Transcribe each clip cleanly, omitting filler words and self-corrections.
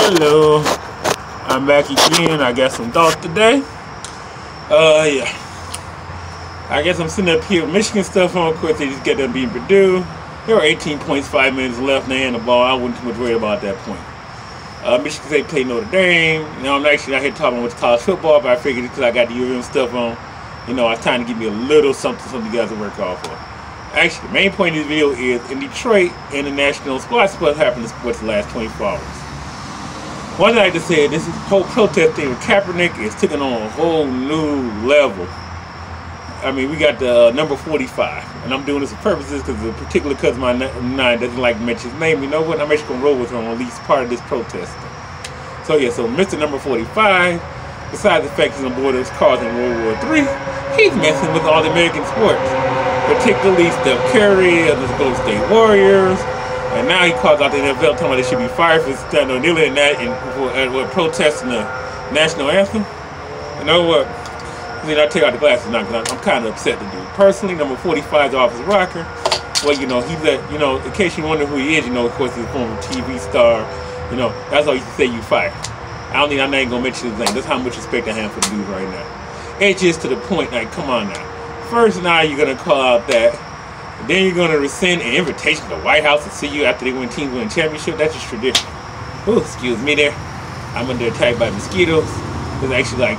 Hello, I'm back again. I got some thoughts today. Yeah. I guess I'm sitting up here with Michigan stuff on. Of course, they just get them beating Purdue. There were 18 points, 5 minutes left, and they had the ball. I wasn't too much worried about that point. Michigan State played Notre Dame. I'm actually not here talking about college football, but I figured because I got the UVM stuff on, it's time to give me a little something you guys to work off of. Actually, the main point of this video is in Detroit, international squad split happened in sports the last 24 hours. One thing I like to say, this whole protest thing with Kaepernick is taking on a whole new level. I mean, we got the number 45, and I'm doing this for purposes because my 9 doesn't like to mention his name. You know what? I'm actually going to roll with him on at least part of this protest thing. So yeah, so Mr. Number 45, besides the fact he's on board of his cause in World War III, he's messing with all the American sports, particularly Steph Curry of the Golden State Warriors. And now he calls out the NFL, telling them they should be fired for standing on kneeling for protesting the national anthem. You know what? I take out the glasses now because I'm kind of upset to do. Personally, number 45 is Officer Rocker. Well, he's in case you wonder who he is, of course he's a former TV star. That's all you can say you fired. I'm not even gonna mention his name. That's how much respect I have for the dude right now. It's just to the point, like, come on now. First, now you're gonna call out that. Then you're gonna rescind an invitation to the White House to see you after they teams win a championship. That's just tradition. Oh, excuse me there. I'm under attack by mosquitoes. It's actually like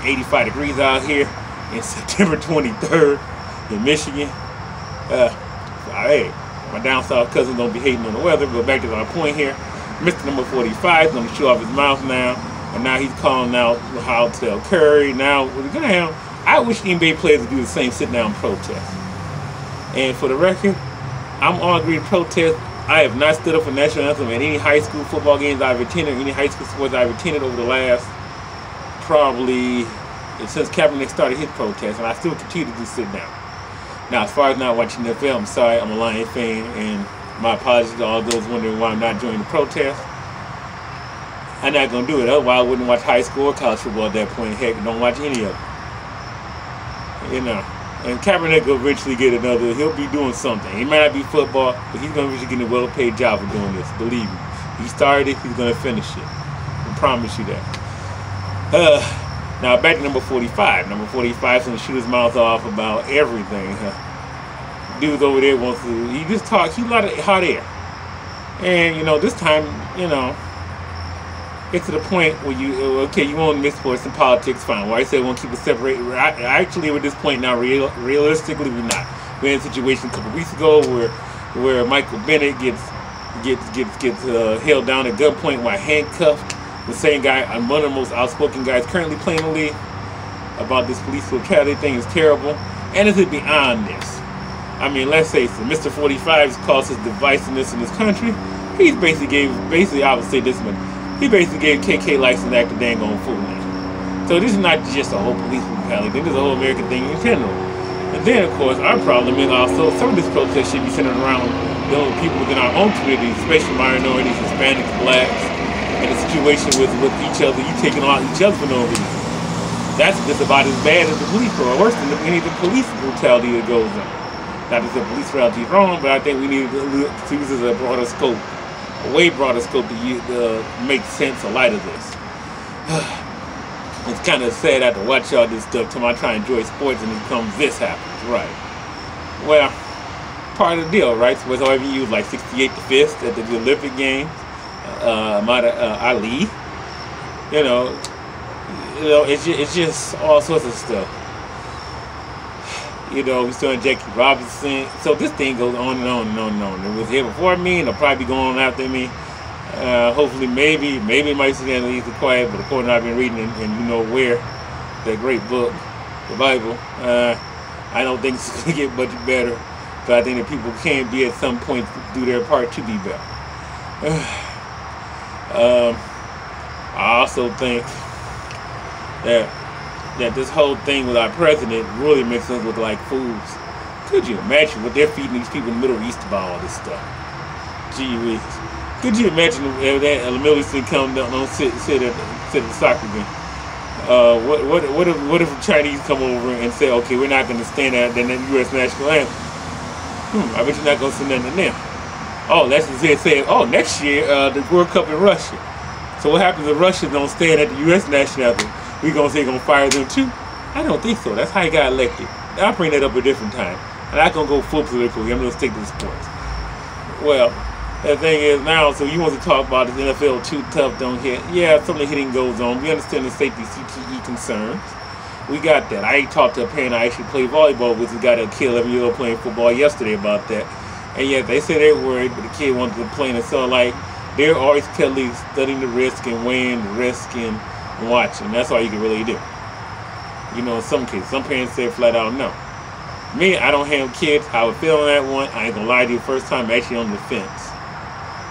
85 degrees out here in September 23rd in Michigan. Hey, my down south cousins don't be hating on the weather, but back to my point here. Mr. Number 45 is going to show off his mouth now, and now he's calling out how to tell Curry. Now, what's going to happen? I wish NBA players would do the same sit down protest. And for the record, I'm all agree to protest. I have not stood up for national anthem at any high school football games I've attended, any high school sports I've attended over the last probably since Kaepernick started his protest, and I still continue to do sit down. Now, as far as not watching the NFL, I'm sorry, I'm a Lion fan, and my apologies to all those wondering why I'm not joining the protest. I'm not going to do it, otherwise I wouldn't watch high school or college football at that point. Heck, don't watch any of it. And Kaepernick will eventually get another, he'll be doing something. He might not be football, but he's going to eventually get a well-paid job for doing this, believe me. He started it, he's going to finish it. I promise you that. Now back to number 45. Number 45 is going to shoot his mouth off about everything. Dudes over there wants to, he just talks, he's a lot of hot air. And, this time, get to the point where you want to mix sports and politics, fine. Why I say I want to keep it separated. Actually, at this point now, realistically, we're not. We're in a situation a couple weeks ago where Michael Bennett gets held down at gunpoint while handcuffed. The same guy, one of the most outspoken guys currently playing the league about this police brutality thing is terrible. And is it beyond this? I mean, let's say so. Mr. 45 calls his divisiveness in this country. He's basically I would say this one. He basically gave KK license to act a dang on fool now. So this is not just a whole police brutality thing. This is a whole American thing in general. And then, of course, our problem is also some of this protest should be centered around dealing with people within our own communities, especially minorities, Hispanics, blacks. And the situation with each other, you taking on each other for no reason. That's just about as bad as the police, or worse than any of the police brutality that goes on. Not that the police brutality is wrong, but I think we need to use as a broader scope, a way broader scope to make sense of light of this. It's kind of sad I have to watch all this stuff till I try to enjoy sports and then this happens, right? Well, part of the deal, right? So it's already used like 68 the fist at the Olympic Games. Ali, it's just all sorts of stuff. We still in Jackie Robinson. So this thing goes on and on and on and on. It was here before me, and it'll probably be going on after me. Hopefully, maybe it might stand at least quiet. But according to I've been reading and where that great book, the Bible, I don't think it's going to get much better. But I think that people can be at some point do their part to be better. I also think that this whole thing with our president really makes us look like fools. Could you imagine what they're feeding these people in the Middle East about all this stuff? Gee whiz. Could you imagine if that Middle Eastern come down and sit at the soccer game? What if the Chinese come over and say, okay, we're not going to stand at the U.S. national anthem? I bet you're not going to send nothing to them. Oh, let's just say, oh, next year, the World Cup in Russia. So what happens if Russia don't stand at the U.S. national anthem? We gonna say gonna fire them too? I don't think so. That's how he got elected. I'll bring that up a different time. I'm not gonna go full political. I'm gonna stick to the sports. Well, the thing is now, so you want to talk about this NFL too tough, don't hit. Yeah, some of the hitting goes on. We understand the safety CTE concerns. We got that. I talked to a parent I actually played volleyball with who got a kid 11-year-old playing football yesterday about that. And yet they say they're worried, but the kid wanted to play. And so like they're always telling, studying the risk and weighing the risk and watching. That's all you can really do. You know, in some cases, some parents say flat out no. Me, I don't have kids. How I would feel on that one, I ain't gonna lie to you. First time actually on the fence.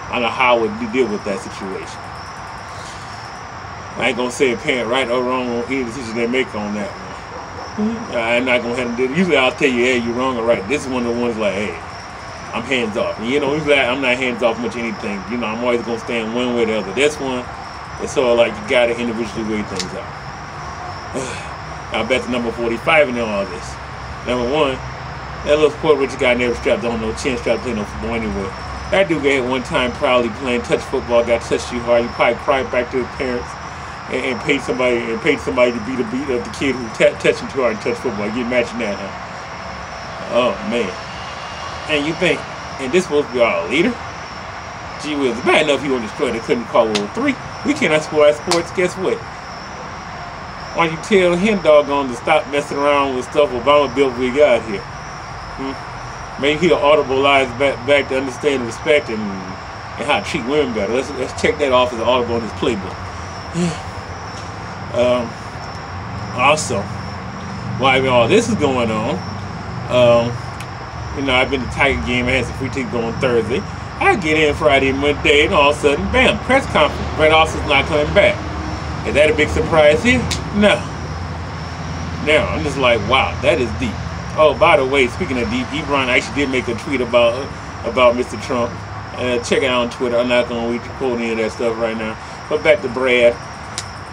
I don't know how I would deal with that situation. I ain't gonna say a parent right or wrong on any decision they make on that one. I'm not gonna have to do it. Usually I'll tell you, hey, you're wrong or right. This is one of the ones like, hey, I'm hands off. And, you know, usually I'm not hands off much anything. You know, I'm always gonna stand one way or the other. This one, it's sort of like you gotta individually weigh things out. Now back to number 45 in all this. Number one, that little sport rich guy never strapped on no chin strap, play no football anyway. That dude got one time proudly playing touch football, got touched too hard. He probably cried back to his parents and paid somebody to beat the kid who touched him too hard and touched football. You imagine that, huh? Oh man. And you think, and this supposed to be our leader? Gee whiz, it's bad enough he was destroyed. They couldn't call World 3. We cannot score at sports. Guess what? Why don't you tell him, doggone, to stop messing around with stuff Obama built we got here? Maybe he'll audibilize back to understand and respect and how to treat women better. Let's check that off as an audible in his playbook. Also, while all this is going on, you know, I've been to Tiger game. I had some free tickets on Thursday. I get in Friday, Monday, and all of a sudden, bam, press conference. Brett Austin's not coming back. Is that a big surprise here? No. Now, I'm just like, wow, that is deep. Oh, by the way, speaking of deep, Ebron actually did make a tweet about Mr. Trump. Check it out on Twitter. I'm not going to quote any of that stuff right now. But back to Brad.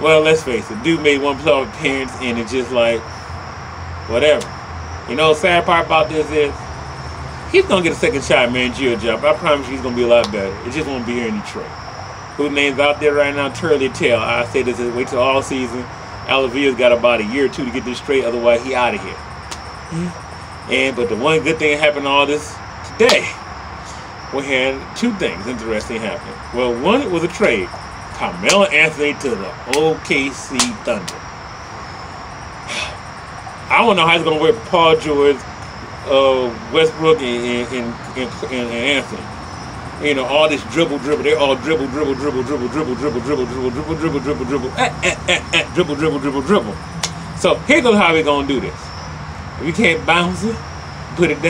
Well, let's face it. Dude made one playoff appearance, and it's just like, whatever. You know, the sad part about this is, he's going to get a second shot managerial job. I promise you he's going to be a lot better. It just won't be here in Detroit. Whose name's out there right now? Turley Tail. I say this is wait till all season. Alavia's got about a year or two to get this straight, otherwise he out of here. But the one good thing that happened all this today, we had two things interesting happening. Well, one was a trade. Carmelo Anthony to the OKC Thunder. I don't know how he's gonna work Paul George, Westbrook, and Anthony. You know, all this dribble. They're all dribble. So here goes how we're gonna do this. If we can't bounce it, put it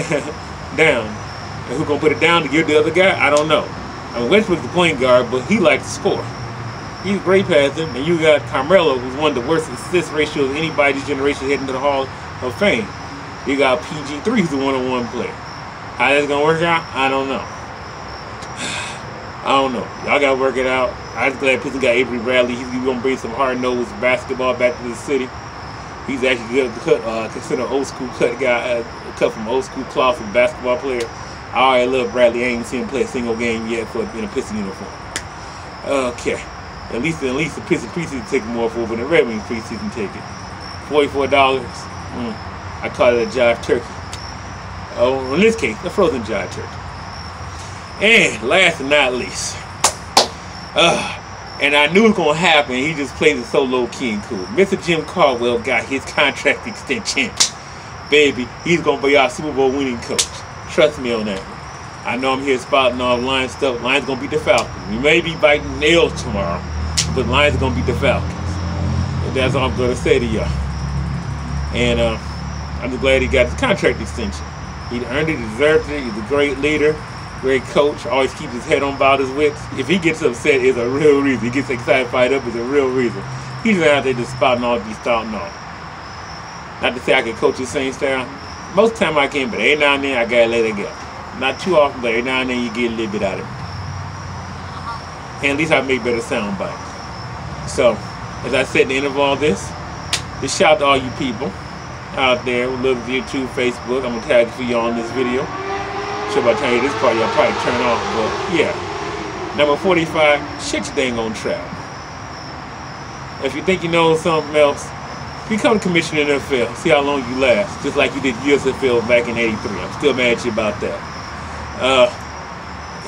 down. And who's gonna put it down to give the other guy? I don't know. I mean, Westbrook's the point guard, but he likes to score. He's a great passer, and you got Carmelo, who's one of the worst assist ratios of anybody this generation heading to the Hall of Fame. You got PG3, who's a one-on-one player. How that's gonna work out? I don't know. I don't know. Y'all gotta work it out. I'm just glad Pistons got Avery Bradley. He's gonna bring some hard-nosed basketball back to the city. He's actually good, considered an old school cut guy, cut from old school cloth from basketball player. I already love Bradley. I ain't seen him play a single game yet in a Pistons uniform. Okay, at least the Pistons preseason take more for than the Red Wings preseason take it. $44. I call it a jive turkey. Oh, in this case, a frozen jive turkey. And last but not least, and I knew it was going to happen. He just plays it so low-key and cool. Mr. Jim Caldwell got his contract extension. Baby, he's going to be our Super Bowl winning coach. Trust me on that one. I know I'm here spouting all Lions stuff. Lions going to beat the Falcons. We may be biting nails tomorrow, but Lions are going to beat the Falcons. And that's all I'm going to say to y'all. And I'm just glad he got his contract extension. He earned it, deserved it. He's a great leader. Great coach, always keeps his head on about his wits. If he gets upset, it's a real reason. He gets excited, fired up, it's a real reason. He's not out there just spouting off, be starting off. Not to say I can coach the same style. Most of the time I can, but every now and then I gotta let it go. Not too often, but every now and then you get a little bit out of it. And at least I make better sound bites. So, as I said at the end of all this, just shout out to all you people out there who love YouTube, Facebook. I'm gonna tag for y'all in this video. Sure, by the time you this part, y'all probably turn off, but yeah. Number 45, shit your dang on trap. If you think you know something else, become commissioner in the NFL. See how long you last. Just like you did USFL back in '83. I'm still mad at you about that.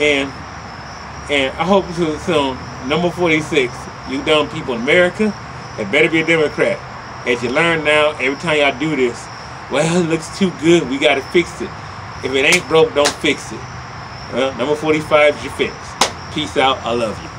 And I hope to soon. Number 46. You dumb people in America, it better be a Democrat. As you learn now, every time y'all do this, well, it looks too good. We got to fix it. If it ain't broke, don't fix it. Number 45 is your fix. Peace out. I love you.